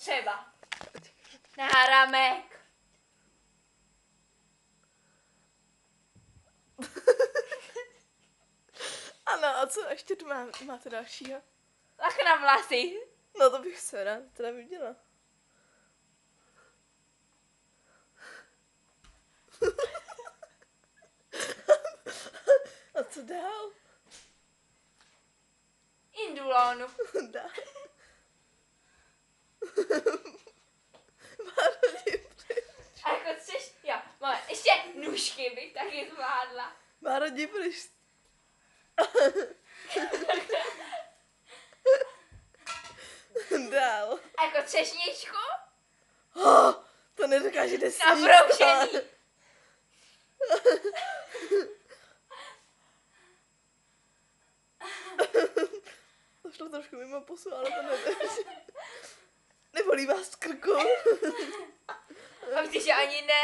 Třeba. Náramek. Ano, a co ještě tu máte dalšího? Lach na vlasy. No to bych se rád teda viděla. A co dál? Indulonu. Dál. Márodí pryč. A jako chceš, jo, máme ještě nůžky bych taky zvládla. Márodí pryč. Dál. A jako třešničku Oh, to nedokážete sníst. na broušení. To šlo trošku mimo pusu, ale to nevím. Nebolí vás v krku? A myslíš, že ani ne?